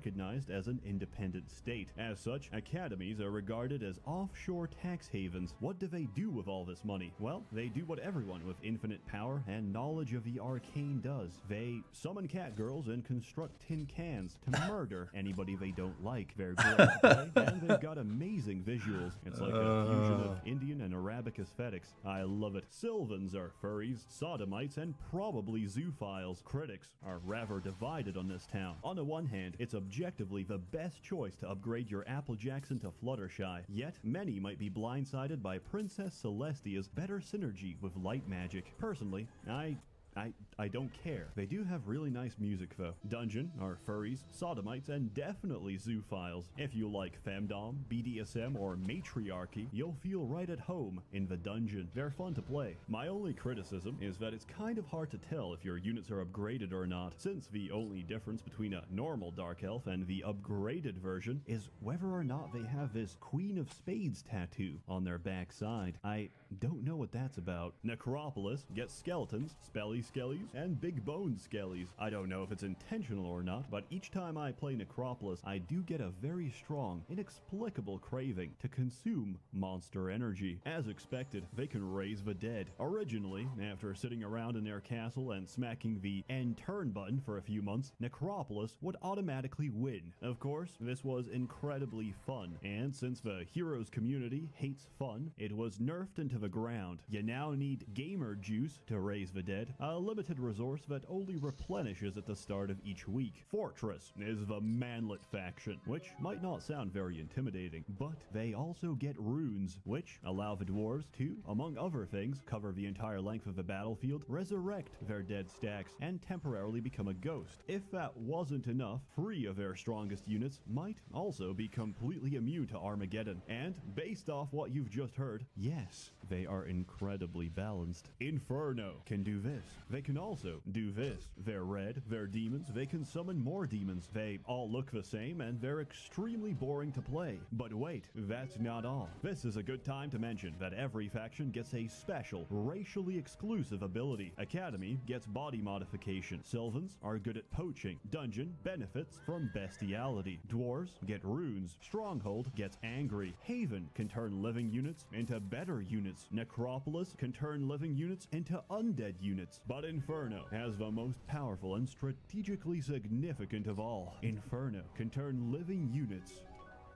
recognized as an independent state. As such, academies are regarded as offshore tax havens. What do they do with all this money? Well, they do what everyone with infinite power and knowledge of the arcane does. They summon catgirls and construct tin cans to murder anybody they don't like. They're great to play, and they've got amazing visuals. It's like a fusion of Indian and Arabic aesthetics. I love it. Sylvans are furries, sodomites, and probably zoophiles. Critics are rather divided on this town. On the one hand, it's objectively the best choice to upgrade your Applejacks into Fluttershy, yet many might be blindsided by Princess Celestia's better synergy with light magic. Personally, I don't care. They do have really nice music though. Dungeon are furries, sodomites, and definitely zoophiles. If you like femdom, BDSM, or matriarchy, you'll feel right at home in the dungeon. They're fun to play. My only criticism is that it's kind of hard to tell if your units are upgraded or not, since the only difference between a normal Dark Elf and the upgraded version is whether or not they have this Queen of Spades tattoo on their backside. I don't know what that's about. Necropolis gets skeletons, spelly skellies, and big bone skellies. I don't know if it's intentional or not, but each time I play Necropolis, I do get a very strong, inexplicable craving to consume monster energy. As expected, they can raise the dead. Originally, after sitting around in their castle and smacking the end turn button for a few months, Necropolis would automatically win. Of course, this was incredibly fun, and since the Heroes community hates fun, it was nerfed into the ground. You now need gamer juice to raise the dead, a limited resource that only replenishes at the start of each week. Fortress is the manlet faction, which might not sound very intimidating, but they also get runes, which allow the dwarves to, among other things, cover the entire length of the battlefield, resurrect their dead stacks, and temporarily become a ghost. If that wasn't enough, 3 of their strongest units might also be completely immune to Armageddon. And based off what you've just heard, yes, they are incredibly balanced. Inferno can do this. They can also do this. They're red, they're demons, they can summon more demons. They all look the same and they're extremely boring to play. But wait, that's not all. This is a good time to mention that every faction gets a special, racially exclusive ability. Academy gets body modification. Sylvans are good at poaching. Dungeon benefits from bestiality. Dwarves get runes. Stronghold gets angry. Haven can turn living units into better units. Necropolis can turn living units into undead units. But Inferno has the most powerful and strategically significant of all. Inferno can turn living units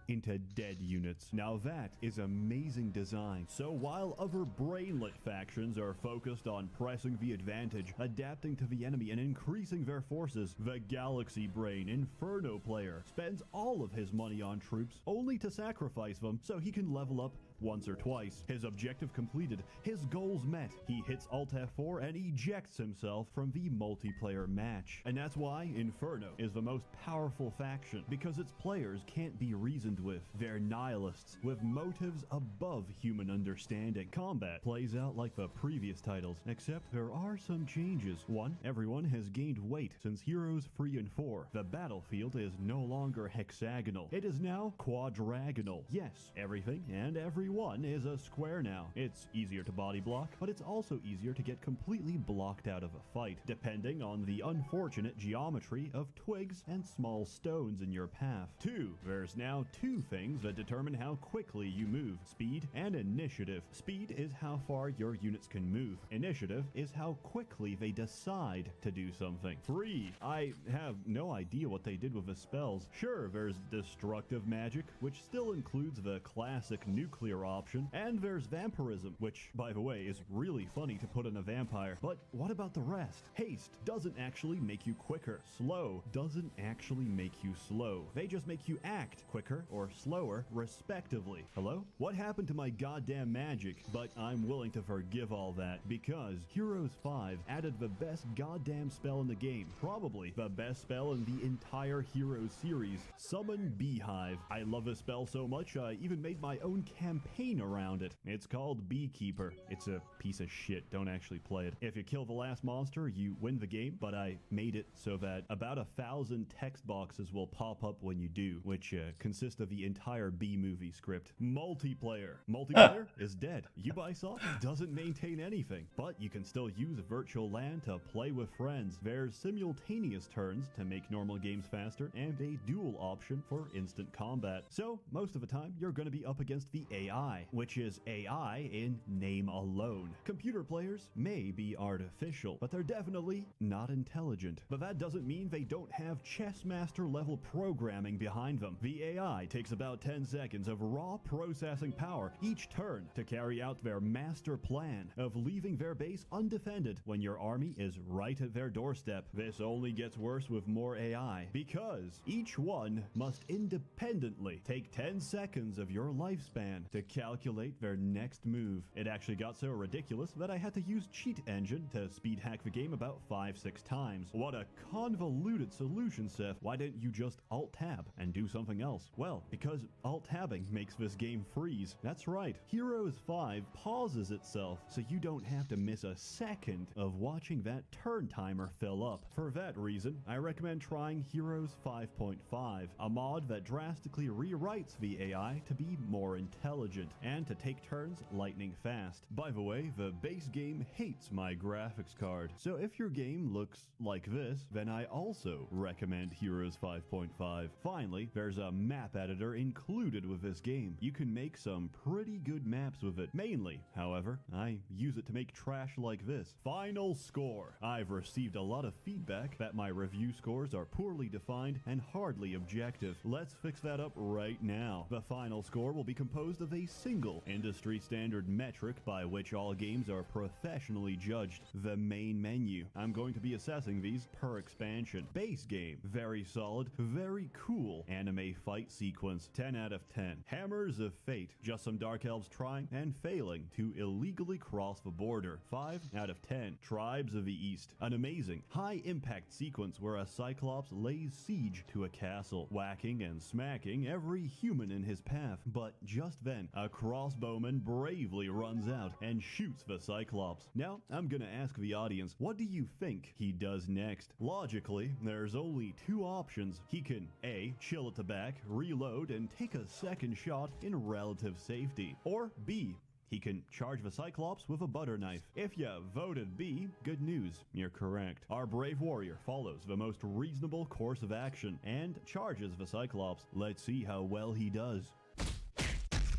into dead units. Now that is amazing design. So while other brainlet factions are focused on pressing the advantage, adapting to the enemy, and increasing their forces, the Galaxy Brain Inferno player spends all of his money on troops only to sacrifice them so he can level up once or twice. His objective completed, his goals met. He hits Alt F4 and ejects himself from the multiplayer match. And that's why Inferno is the most powerful faction, because its players can't be reasoned with. They're nihilists with motives above human understanding. Combat plays out like the previous titles, except there are some changes. 1. Everyone has gained weight since Heroes 3 and 4. The battlefield is no longer hexagonal. It is now quadragonal. Yes, everything and everyone is a square now. It's easier to body block, but it's also easier to get completely blocked out of a fight, depending on the unfortunate geometry of twigs and small stones in your path. 2. There's now 2 things that determine how quickly you move: speed and initiative. Speed is how far your units can move. Initiative is how quickly they decide to do something. 3. I have no idea what they did with the spells. Sure, there's destructive magic, which still includes the classic nuclear option, and there's vampirism, which, by the way, is really funny to put in a vampire. But what about the rest? Haste doesn't actually make you quicker. Slow doesn't actually make you slow. They just make you act quicker or slower, respectively. Hello? What happened to my goddamn magic? But I'm willing to forgive all that, because Heroes 5 added the best goddamn spell in the game. Probably the best spell in the entire Heroes series. Summon Beehive. I love this spell so much, I even made my own campaign campaign around it. It's called Beekeeper. It's a piece of shit. Don't actually play it. If you kill the last monster, you win the game, but I made it so that about 1,000 text boxes will pop up when you do, which consist of the entire B-movie script. Multiplayer. Multiplayer is dead. Ubisoft doesn't maintain anything, but you can still use virtual LAN to play with friends. There's simultaneous turns to make normal games faster, and a dual option for instant combat. So, most of the time, you're going to be up against the AI, which is AI in name alone. Computer players may be artificial, but they're definitely not intelligent. But that doesn't mean they don't have chess master level programming behind them. The AI takes about 10 seconds of raw processing power each turn to carry out their master plan of leaving their base undefended when your army is right at their doorstep. This only gets worse with more AI, because each one must independently take 10 seconds of your lifespan to calculate their next move. It actually got so ridiculous that I had to use Cheat Engine to speed hack the game about 5-6 times. What a convoluted solution, Seth. Why didn't you just Alt-Tab and do something else? Well, because Alt-Tabbing makes this game freeze. That's right. Heroes 5 pauses itself, so you don't have to miss a second of watching that turn timer fill up. For that reason, I recommend trying Heroes 5.5, a mod that drastically rewrites the AI to be more intelligent and to take turns lightning fast. By the way, the base game hates my graphics card, so if your game looks like this, then I also recommend Heroes 5.5. Finally, there's a map editor included with this game. You can make some pretty good maps with it. Mainly, however, I use it to make trash like this. Final score. I've received a lot of feedback that my review scores are poorly defined and hardly objective. Let's fix that up right now. The final score will be composed of a single industry standard metric by which all games are professionally judged: the main menu. I'm going to be assessing these per expansion. Base game, very solid, very cool anime fight sequence, 10 out of 10. Hammers of Fate, just some dark elves trying and failing to illegally cross the border, 5 out of 10. Tribes of the East, an amazing high impact sequence where a cyclops lays siege to a castle, whacking and smacking every human in his path. But just then, a crossbowman bravely runs out and shoots the cyclops. Now, I'm gonna ask the audience, what do you think he does next? Logically, there's only two options. He can A, chill at the back, reload, and take a second shot in relative safety. Or B, he can charge the Cyclops with a butter knife. If you voted B, good news, you're correct. Our brave warrior follows the most reasonable course of action and charges the Cyclops. Let's see how well he does.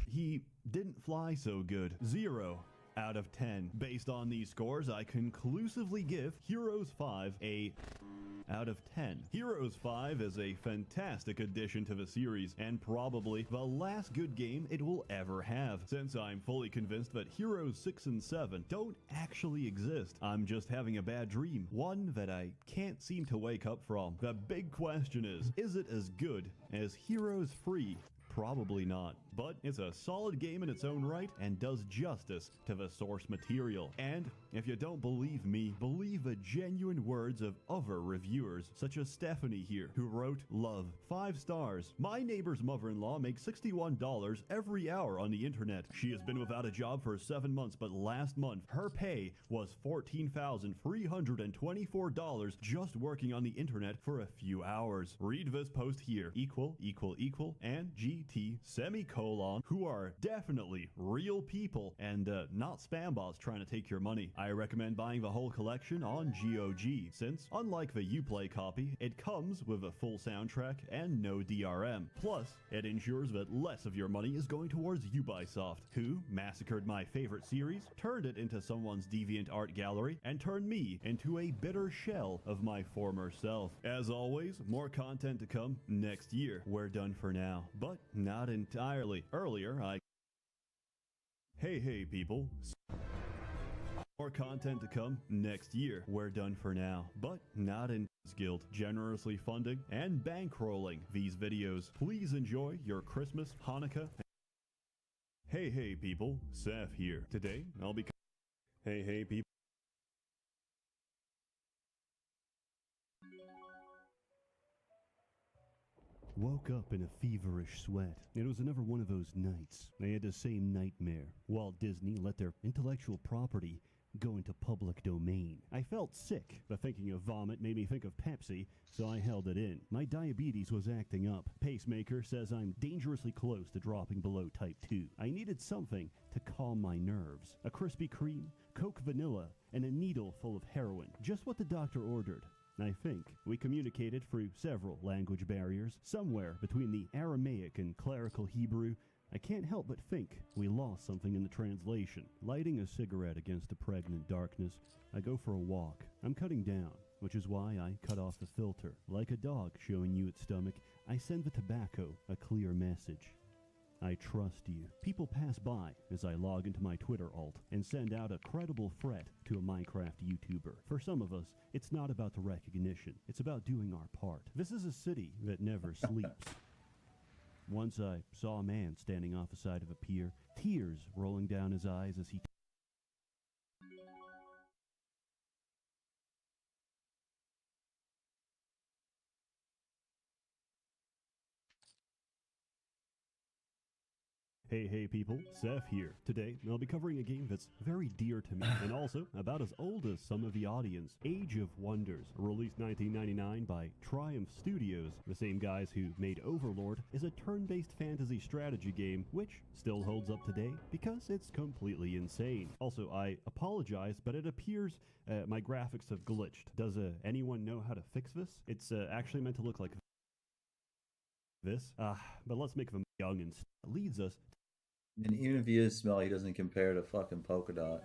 He didn't fly so good. 0 out of 10. Based on these scores, I conclusively give Heroes 5 a out of 10. Heroes 5 is a fantastic addition to the series, and probably the last good game it will ever have, since I'm fully convinced that Heroes 6 and 7 don't actually exist. I'm just having a bad dream, one that I can't seem to wake up from. The big question is it as good as Heroes 3? Probably not, but it's a solid game in its own right and does justice to the source material. And if you don't believe me, believe the genuine words of other reviewers, such as Stephanie here, who wrote, "Love, 5 stars. My neighbor's mother-in-law makes $61 every hour on the internet. She has been without a job for 7 months, but last month her pay was $14,324 just working on the internet for a few hours. Read this post here, and GT semicolon, who are definitely real people and not spam bots trying to take your money. I recommend buying the whole collection on GOG, since unlike the Uplay copy, it comes with a full soundtrack and no DRM. Plus, it ensures that less of your money is going towards Ubisoft, who massacred my favorite series, turned it into someone's deviant art gallery, and turned me into a bitter shell of my former self. As always, more content to come next year. We're done for now, but not entirely. Earlier, Hey people. More content to come next year. We're done for now, but not in Guild, generously funding and bankrolling these videos. Please enjoy your Christmas, Hanukkah. Hey people, Seth here. Today, I'll be... Hey people. Woke up in a feverish sweat. It was another one of those nights. I had the same nightmare. Walt Disney let their intellectual property go into public domain. I felt sick, but thinking of vomit made me think of Pepsi, so I held it in. My diabetes was acting up. Pacemaker says I'm dangerously close to dropping below type 2. I needed something to calm my nerves. A Krispy Kreme, Coke Vanilla, and a needle full of heroin. Just what the doctor ordered. I think we communicated through several language barriers. Somewhere between the Aramaic and clerical Hebrew, I can't help but think we lost something in the translation. Lighting a cigarette against the pregnant darkness, I go for a walk. I'm cutting down, which is why I cut off the filter. Like a dog showing you its stomach, I send the tobacco a clear message. I trust you. People pass by as I log into my Twitter alt and send out a credible threat to a Minecraft YouTuber. For some of us, it's not about the recognition. It's about doing our part. This is a city that never sleeps. Once I saw a man standing off the side of a pier, tears rolling down his eyes as he Hey people, Seth here. Today, I'll be covering a game that's very dear to me and also about as old as some of the audience. Age of Wonders, released 1999 by Triumph Studios, the same guys who made Overlord, is a turn-based fantasy strategy game which still holds up today because it's completely insane. Also, I apologize, but it appears my graphics have glitched. Does anyone know how to fix this? It's actually meant to look like this, but let's make them young and leads us. And even if he is small, he doesn't compare to fucking Polka Dot.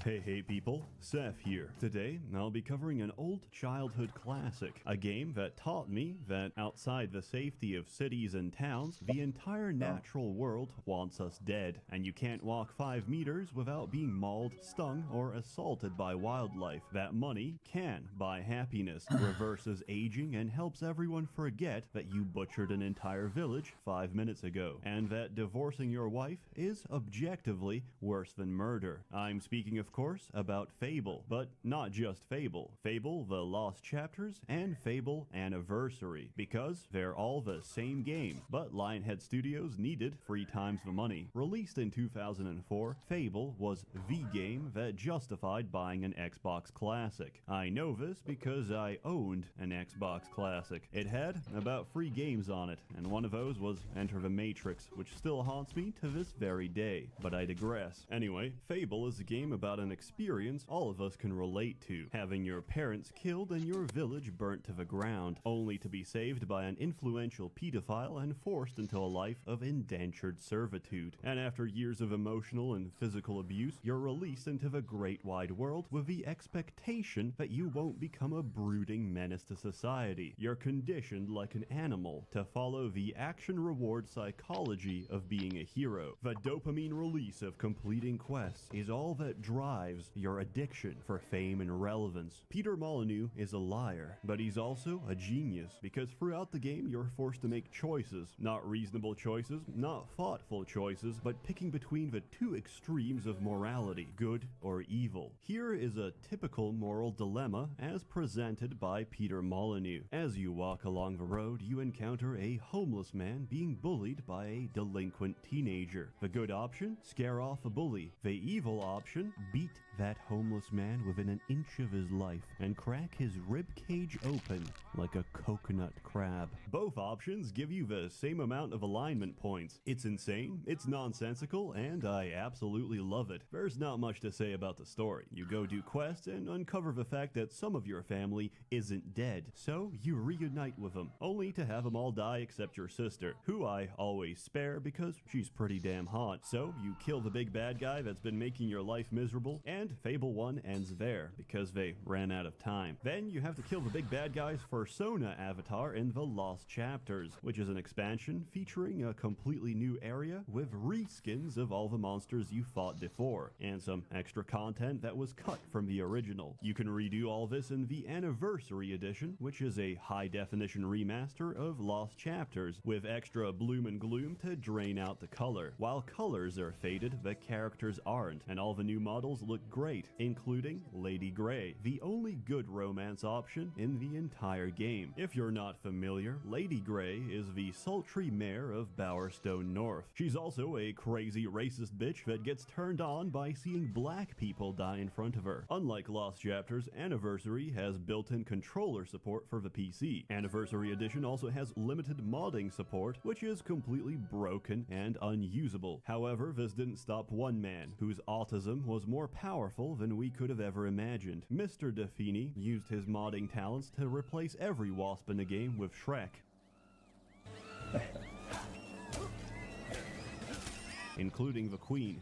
Hey people, Seth here. Today, I'll be covering an old childhood classic, a game that taught me that outside the safety of cities and towns, the entire natural world wants us dead, and you can't walk 5 meters without being mauled, stung, or assaulted by wildlife. That money can buy happiness, reverses aging, and helps everyone forget that you butchered an entire village 5 minutes ago, and that divorcing your wife is objectively worse than murder. I'm speaking of course, about Fable, but not just Fable. Fable, The Lost Chapters, and Fable Anniversary, because they're all the same game, but Lionhead Studios needed 3 times the money. Released in 2004, Fable was the game that justified buying an Xbox Classic. I know this because I owned an Xbox Classic. It had about 3 games on it, and one of those was Enter the Matrix, which still haunts me to this very day, but I digress. Anyway, Fable is a game about an experience all of us can relate to. Having your parents killed and your village burnt to the ground, only to be saved by an influential pedophile and forced into a life of indentured servitude. And after years of emotional and physical abuse, you're released into the great wide world with the expectation that you won't become a brooding menace to society. You're conditioned like an animal to follow the action-reward psychology of being a hero. The dopamine release of completing quests is all that drives your addiction for fame and relevance. Peter Molyneux is a liar, but he's also a genius, because throughout the game you're forced to make choices. Not reasonable choices, not thoughtful choices, but picking between the 2 extremes of morality, good or evil. Here is a typical moral dilemma as presented by Peter Molyneux. As you walk along the road, you encounter a homeless man being bullied by a delinquent teenager. The good option? Scare off a bully. The evil option? Beat that homeless man within an inch of his life and crack his rib cage open like a coconut crab. Both options give you the same amount of alignment points. It's insane, it's nonsensical, and I absolutely love it. There's not much to say about the story. You go do quests and uncover the fact that some of your family isn't dead, so you reunite with them, only to have them all die except your sister, who I always spare because she's pretty damn hot. So you kill the big bad guy that's been making your life miserable, and Fable 1 ends there because they ran out of time. Then you have to kill the big bad guy's Persona avatar in The Lost Chapters, which is an expansion featuring a completely new area with reskins of all the monsters you fought before, and some extra content that was cut from the original. You can redo all this in the Anniversary Edition, which is a high-definition remaster of Lost Chapters, with extra bloom and gloom to drain out the color. While colors are faded, the characters aren't, and all the new models look great great, including Lady Grey, the only good romance option in the entire game. If you're not familiar, Lady Grey is the sultry mayor of Bowerstone North. She's also a crazy racist bitch that gets turned on by seeing black people die in front of her. Unlike Lost Chapters, Anniversary has built-in controller support for the PC. Anniversary Edition also has limited modding support, which is completely broken and unusable. However, this didn't stop one man, whose autism was more powerful than we could have ever imagined. Mr. Defini used his modding talents to replace every wasp in the game with Shrek. Including the Queen.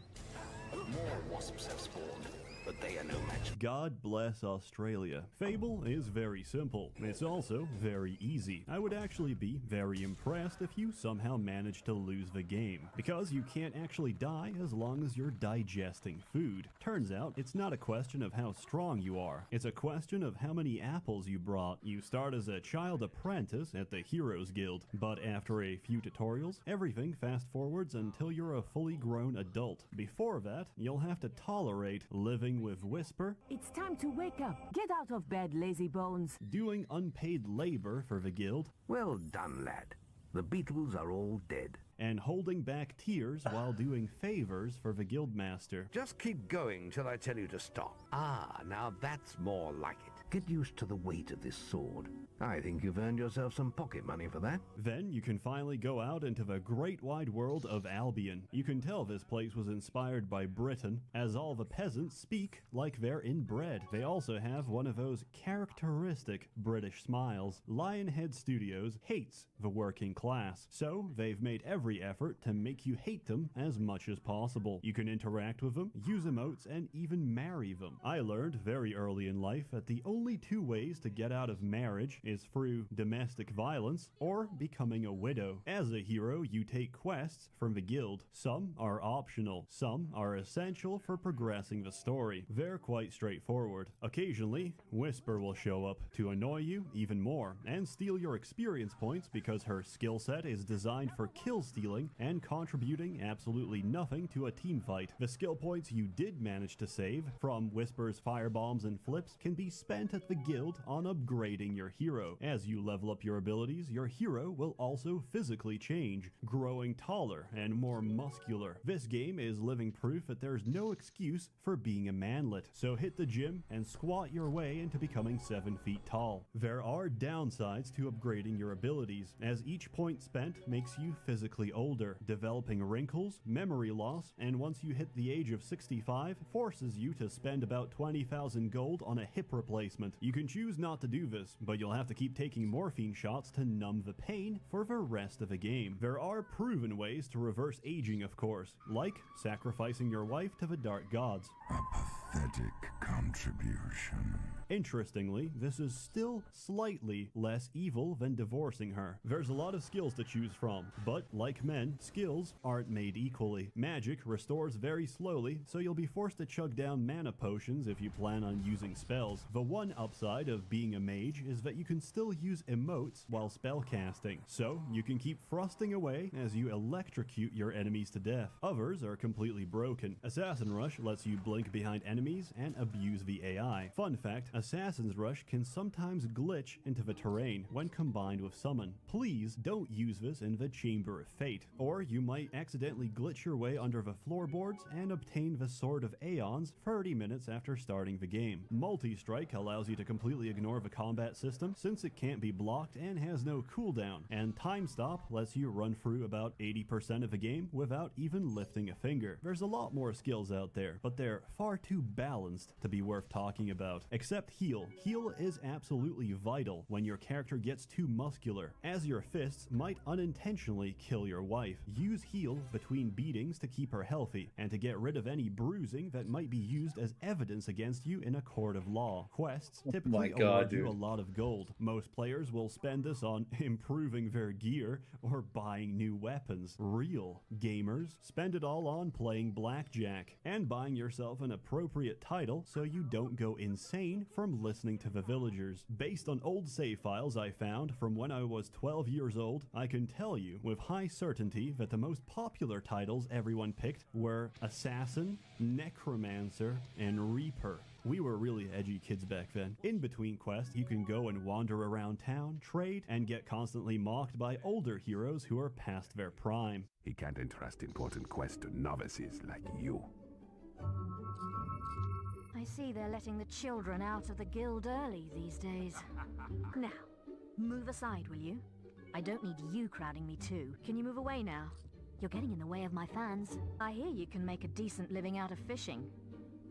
More wasps have spawned, but they are no match. God bless Australia. Fable is very simple. It's also very easy. I would actually be very impressed if you somehow managed to lose the game, because you can't actually die as long as you're digesting food. Turns out, it's not a question of how strong you are. It's a question of how many apples you brought. You start as a child apprentice at the Heroes Guild, but after a few tutorials, everything fast forwards until you're a fully grown adult. Before that, you'll have to tolerate living with Whisper, It's time to wake up. Get out of bed, lazy bones. doing unpaid labor for the guild, Well done, lad. The Beatles are all dead. and holding back tears while doing favors for the guildmaster. Just keep going till I tell you to stop. Ah, now that's more like it. Get used to the weight of this sword. I think you've earned yourself some pocket money for that. Then you can finally go out into the great wide world of Albion. You can tell this place was inspired by Britain, as all the peasants speak like they're inbred. They also have one of those characteristic British smiles. Lionhead Studios hates the working class, so they've made every effort to make you hate them as much as possible. You can interact with them, use emotes, and even marry them. I learned very early in life that the only two ways to get out of marriage is through domestic violence or becoming a widow. As a hero, you take quests from the guild. Some are optional, some are essential for progressing the story. They're quite straightforward. Occasionally, Whisper will show up to annoy you even more and steal your experience points because her skill set is designed for kill stealing and contributing absolutely nothing to a team fight. The skill points you did manage to save from Whisper's firebombs and flips can be spent at the guild on upgrading your hero. As you level up your abilities, your hero will also physically change, growing taller and more muscular. This game is living proof that there's no excuse for being a manlet, so hit the gym and squat your way into becoming 7 feet tall. There are downsides to upgrading your abilities, as each point spent makes you physically older, developing wrinkles, memory loss, and once you hit the age of 65, forces you to spend about 20,000 gold on a hip replacement. You can choose not to do this, but you'll have to keep taking morphine shots to numb the pain for the rest of the game. There are proven ways to reverse aging, of course, like sacrificing your wife to the dark gods. A pathetic contribution. Interestingly, this is still slightly less evil than divorcing her. There's a lot of skills to choose from, but like men, skills aren't made equally. Magic restores very slowly, so you'll be forced to chug down mana potions if you plan on using spells. The one upside of being a mage is that you can still use emotes while spellcasting, so you can keep thrusting away as you electrocute your enemies to death. Others are completely broken. Assassin Rush lets you blink behind enemies and abuse the AI. Fun fact, Assassin's Rush can sometimes glitch into the terrain when combined with Summon. Please don't use this in the Chamber of Fate, or you might accidentally glitch your way under the floorboards and obtain the Sword of Aeons 30 minutes after starting the game. Multi-Strike allows you to completely ignore the combat system since it can't be blocked and has no cooldown, and Time Stop lets you run through about 80% of the game without even lifting a finger. There's a lot more skills out there, but they're far too balanced to be worth talking about. Except heal. Heal is absolutely vital when your character gets too muscular, as your fists might unintentionally kill your wife. Use heal between beatings to keep her healthy, and to get rid of any bruising that might be used as evidence against you in a court of law. Quests typically award you a lot of gold. Most players will spend this on improving their gear or buying new weapons. Real gamers spend it all on playing blackjack and buying yourself an appropriate title so you don't go insane from listening to the villagers. Based on old save files I found from when I was 12 years old, I can tell you with high certainty that the most popular titles everyone picked were Assassin, Necromancer, and Reaper. We were really edgy kids back then. In between quests, you can go and wander around town, trade, and get constantly mocked by older heroes who are past their prime. He can't entrust important quests to novices like you. I see they're letting the children out of the guild early these days. Now, move aside, will you? I don't need you crowding me too. Can you move away now? You're getting in the way of my fans. I hear you can make a decent living out of fishing.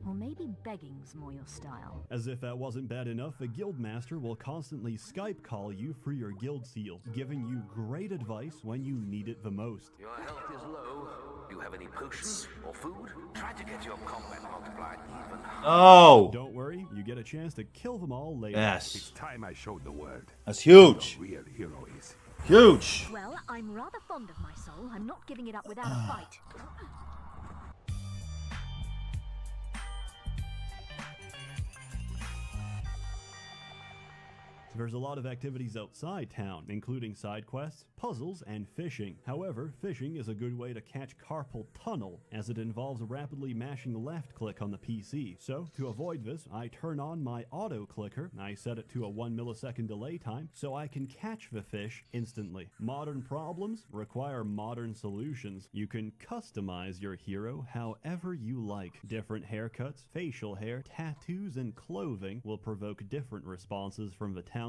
Or maybe begging's more your style. As if that wasn't bad enough, a guildmaster will constantly Skype call you for your guild seal, giving you great advice when you need it the most. Your health is low. Do you have any potions or food? Try to get your combat multiplied even higher. Oh! Don't worry, you get a chance to kill them all later. Yes. It's time I showed the world That's huge. who the real hero is. Huge. Well, I'm rather fond of my soul. I'm not giving it up without a fight. There's a lot of activities outside town, including side quests, puzzles, and fishing. However, fishing is a good way to catch carpal tunnel, as it involves rapidly mashing left click on the PC. So, to avoid this, I turn on my auto clicker. I set it to a 1 millisecond delay time, so I can catch the fish instantly. Modern problems require modern solutions. You can customize your hero however you like. Different haircuts, facial hair, tattoos, and clothing will provoke different responses from the townspeople.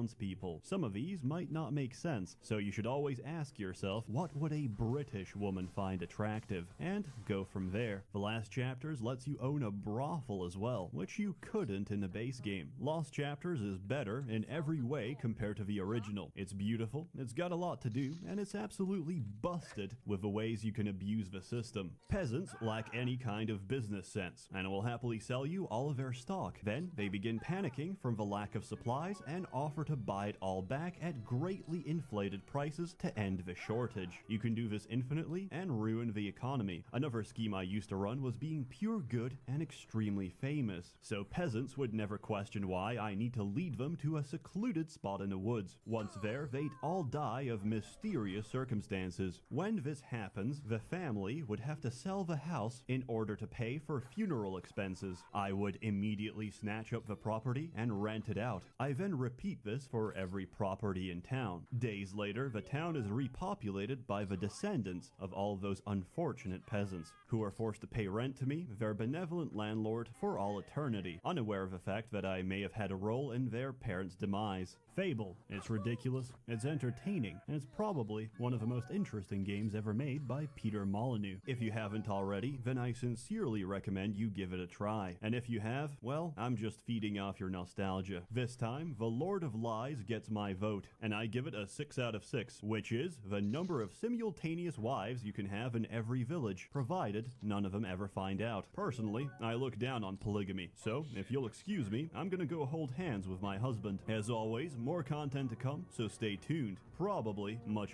Some of these might not make sense, so you should always ask yourself, what would a British woman find attractive? And go from there. The last chapters lets you own a brothel as well, which you couldn't in the base game. Lost Chapters is better in every way compared to the original. It's beautiful, it's got a lot to do, and it's absolutely busted with the ways you can abuse the system. Peasants lack any kind of business sense, and will happily sell you all of their stock. Then they begin panicking from the lack of supplies and offer to buy it all back at greatly inflated prices to end the shortage. You can do this infinitely and ruin the economy. Another scheme I used to run was being pure good and extremely famous, so peasants would never question why I need to lead them to a secluded spot in the woods. Once there, they'd all die of mysterious circumstances. When this happens, the family would have to sell the house in order to pay for funeral expenses. I would immediately snatch up the property and rent it out. I then repeat this for every property in town. Days later, the town is repopulated by the descendants of all those unfortunate peasants, who are forced to pay rent to me, their benevolent landlord, for all eternity, unaware of the fact that I may have had a role in their parents' demise. Fable. It's ridiculous, it's entertaining, and it's probably one of the most interesting games ever made by Peter Molyneux. If you haven't already, then I sincerely recommend you give it a try. And if you have, well, I'm just feeding off your nostalgia. This time, the Lord of Lies gets my vote, and I give it a 6 out of 6, which is the number of simultaneous wives you can have in every village, provided none of them ever find out. Personally, I look down on polygamy, so if you'll excuse me, I'm gonna go hold hands with my husband. As always, more content to come, so stay tuned. Probably much.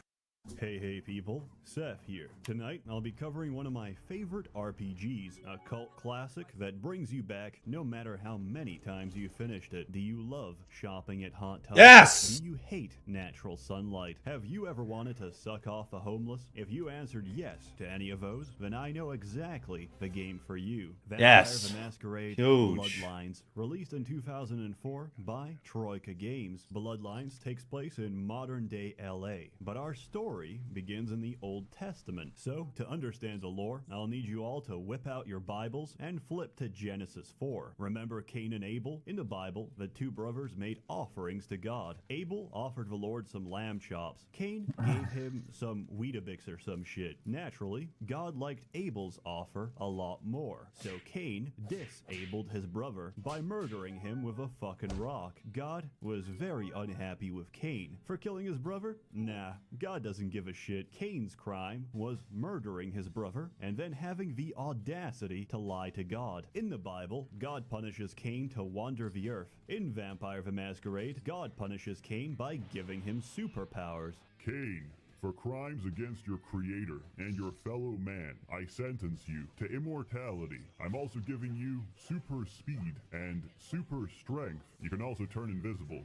Hey people, Seth here. Tonight I'll be covering one of my favorite RPGs, a cult classic that brings you back no matter how many times you finished it. Do you love shopping at hot tubs? Yes! Do you hate natural sunlight? Have you ever wanted to suck off the homeless? If you answered yes to any of those, then I know exactly the game for you. Yes. Vampire the Masquerade Huge. Bloodlines, released in 2004 by Troika Games. Bloodlines takes place in modern day LA, but our story begins in the Old Testament. So, to understand the lore, I'll need you all to whip out your Bibles and flip to Genesis 4. Remember Cain and Abel? In the Bible, the two brothers made offerings to God. Abel offered the Lord some lamb chops. Cain gave him some Weetabix or some shit. Naturally, God liked Abel's offer a lot more. So Cain disabled his brother by murdering him with a fucking rock. God was very unhappy with Cain for killing his brother. Nah, God doesn't give a shit. Cain's crime was murdering his brother and then having the audacity to lie to God. In the Bible, God punishes Cain to wander the earth. In Vampire the Masquerade, God punishes Cain by giving him superpowers. Cain, For crimes against your creator and your fellow man, I sentence you to immortality. I'm also giving you super speed and super strength. You can also turn invisible.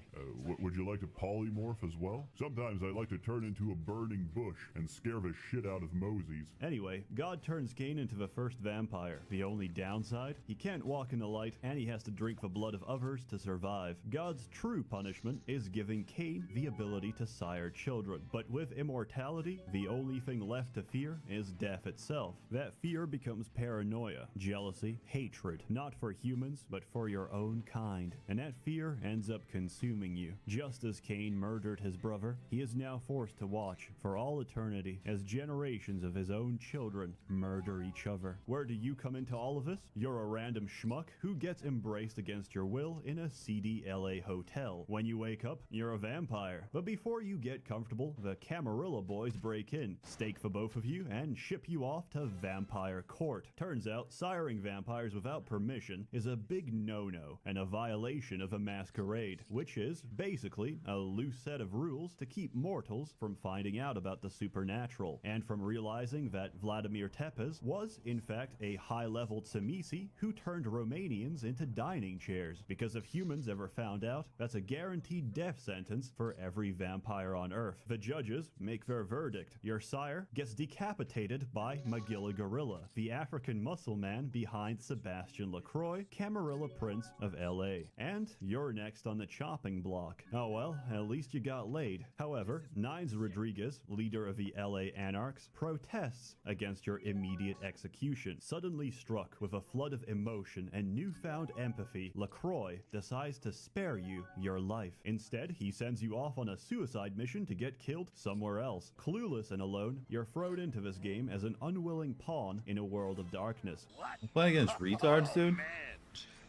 Would you like to polymorph as well? Sometimes I like to turn into a burning bush and scare the shit out of Moses. Anyway, God turns Cain into the first vampire. The only downside? He can't walk in the light, and he has to drink the blood of others to survive. God's true punishment is giving Cain the ability to sire children. But with immortality, the only thing left to fear is death itself. That fear becomes paranoia, jealousy, hatred, not for humans, but for your own kind. And that fear ends up consuming you. Just as Cain murdered his brother, he is now forced to watch for all eternity as generations of his own children murder each other. Where do you come into all of this? You're a random schmuck who gets embraced against your will in a seedy LA hotel. When you wake up, you're a vampire. But before you get comfortable, the Camarilla boys break in, stake for both of you, and ship you off to vampire court. Turns out, siring vampires without permission is a big no-no and a violation of a masquerade, which is basically a loose set of rules to keep mortals from finding out about the supernatural, and from realizing that Vladimir Tepes was, in fact, a high-level Tsimisi who turned Romanians into dining chairs. Because if humans ever found out, that's a guaranteed death sentence for every vampire on Earth. The judges make their verdict. Your sire gets decapitated by Magilla Gorilla, the African muscle man behind Sebastian LaCroix, Camarilla Prince of LA. And you're next on the chopping block. Oh well, at least you got laid. However, Nines Rodriguez, leader of the LA Anarchs, protests against your immediate execution. Suddenly struck with a flood of emotion and newfound empathy, LaCroix decides to spare you your life. Instead, he sends you off on a suicide mission to get killed somewhere else. Clueless and alone, you're thrown into this game as an unwilling pawn in a world of darkness. I'm playing against retards, dude. Man,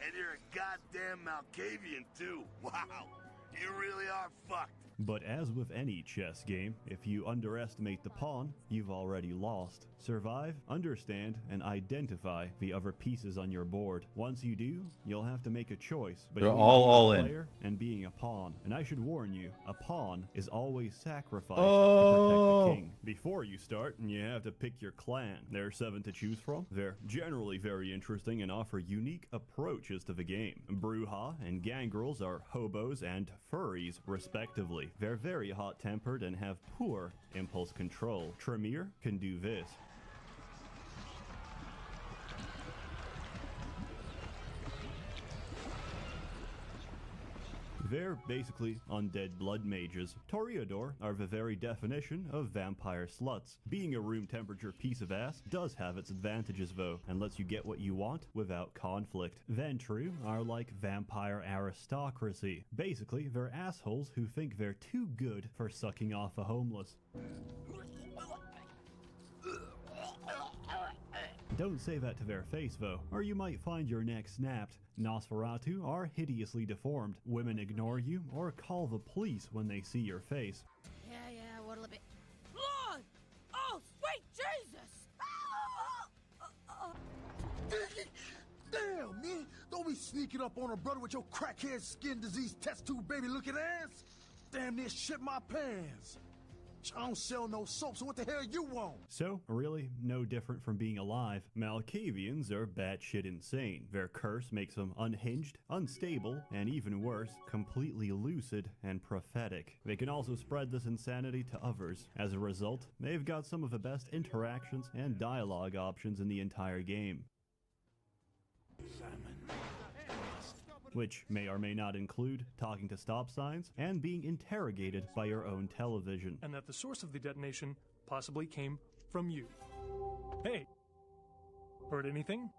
and you're a goddamn Malkavian too. Wow, you really are fucked. But as with any chess game, if you underestimate the pawn, you've already lost. Survive, understand, and identify the other pieces on your board. Once you do, you'll have to make a choice between all being a in. player and being a pawn. And I should warn you, a pawn is always sacrificed to protect the king. Before you start, you have to pick your clan. There are 7 to choose from. They're generally very interesting and offer unique approaches to the game. Bruja and Gangrels are hobos and furries, respectively. They're very hot-tempered and have poor impulse control. Tremere can do this. They're basically undead blood mages. Toreador are the very definition of vampire sluts. Being a room temperature piece of ass does have its advantages though, and lets you get what you want without conflict. Ventru are like vampire aristocracy. Basically, they're assholes who think they're too good for sucking off the homeless. Don't say that to their face though, or you might find your neck snapped. Nosferatu are hideously deformed. Women ignore you or call the police when they see your face. Yeah, what'll it be? Lord! Oh, sweet Jesus! Damn, man! Don't be sneaking up on a brother with your crackhead skin disease test tube baby looking ass! Damn near shit my pants! I don't sell no soap, so what the hell you want? So, really, no different from being alive. Malkavians are batshit insane. Their curse makes them unhinged, unstable, and even worse, completely lucid and prophetic. They can also spread this insanity to others. As a result, they've got some of the best interactions and dialogue options in the entire game, which may or may not include talking to stop signs and being interrogated by your own television. And that the source of the detonation possibly came from you. Hey, heard anything?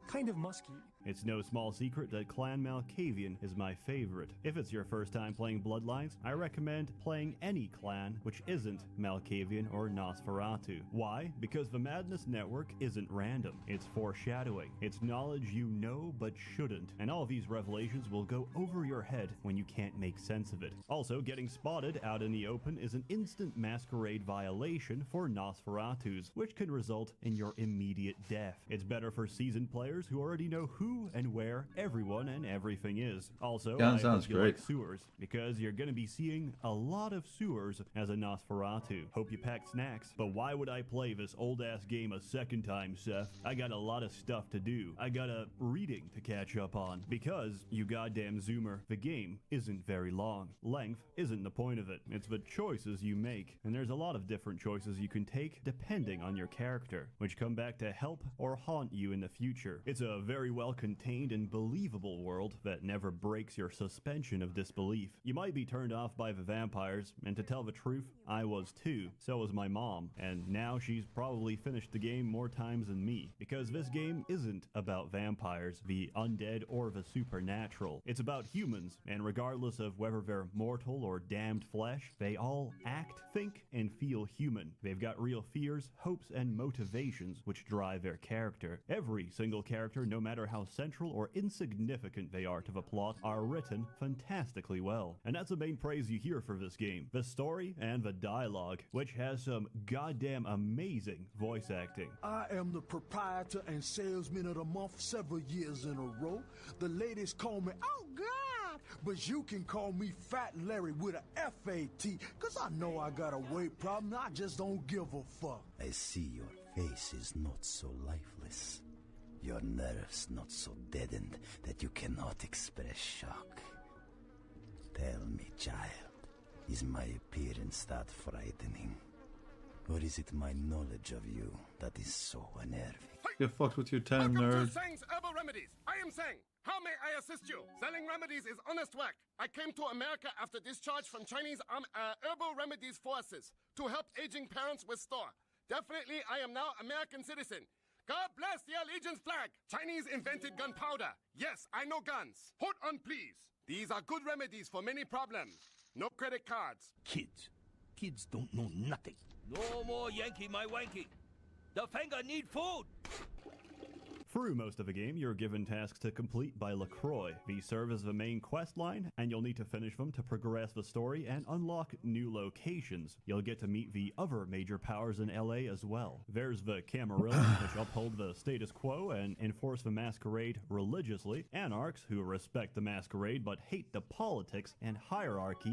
Kind of musky. It's no small secret that Clan Malkavian is my favorite. If it's your first time playing Bloodlines, I recommend playing any clan which isn't Malkavian or Nosferatu. Why? Because the Madness Network isn't random. It's foreshadowing. It's knowledge you know but shouldn't. And all of these revelations will go over your head when you can't make sense of it. Also, getting spotted out in the open is an instant masquerade violation for Nosferatus, which can result in your immediate death. It's better for seasoned players who already know who who and where everyone and everything is. Also, Yeah, I sounds hope you great. like sewers, because you're gonna be seeing a lot of sewers as a Nosferatu. Hope you packed snacks. But why would I play this old-ass game a second time, Seth? I got a lot of stuff to do. I got a reading to catch up on. Because, you goddamn zoomer, the game isn't very long. Length isn't the point of it. It's the choices you make. And there's a lot of different choices you can take depending on your character, which come back to help or haunt you in the future. It's a very well contained and believable world that never breaks your suspension of disbelief. You might be turned off by the vampires, and to tell the truth, I was too. So was my mom, and now she's probably finished the game more times than me, because this game isn't about vampires, the undead, or the supernatural. It's about humans, and regardless of whether they're mortal or damned flesh, they all act, think, and feel human. They've got real fears, hopes, and motivations which drive their character. Every single character, no matter how central or insignificant they are to the plot, are written fantastically well. And that's the main praise you hear for this game. The story and the dialogue, which has some goddamn amazing voice acting. I am the proprietor and salesman of the month several years in a row. The ladies call me, oh God, but you can call me Fat Larry with a F-A-T, cause I know I got a weight problem, I just don't give a fuck. I see your face is not so lifeless. Your nerves not so deadened that you cannot express shock. Tell me, child, is my appearance that frightening? Or is it my knowledge of you that is so unnerving? Get fucked with your 10, nerd. Sang's Herbal Remedies. I am Sang. How may I assist you? Selling remedies is honest work. I came to America after discharge from Chinese Herbal Remedies forces to help aging parents restore. Definitely, I am now American citizen. God bless the Allegiance flag. Chinese invented gunpowder. Yes, I know guns. Hold on, please. These are good remedies for many problems. No credit cards. Kids don't know nothing. No more Yankee my wanky. The finger need food. Through most of the game, you're given tasks to complete by LaCroix. These serve as the main quest line, and you'll need to finish them to progress the story and unlock new locations. You'll get to meet the other major powers in LA as well. There's the Camarilla, which uphold the status quo and enforce the masquerade religiously, anarchs who respect the masquerade but hate the politics and hierarchy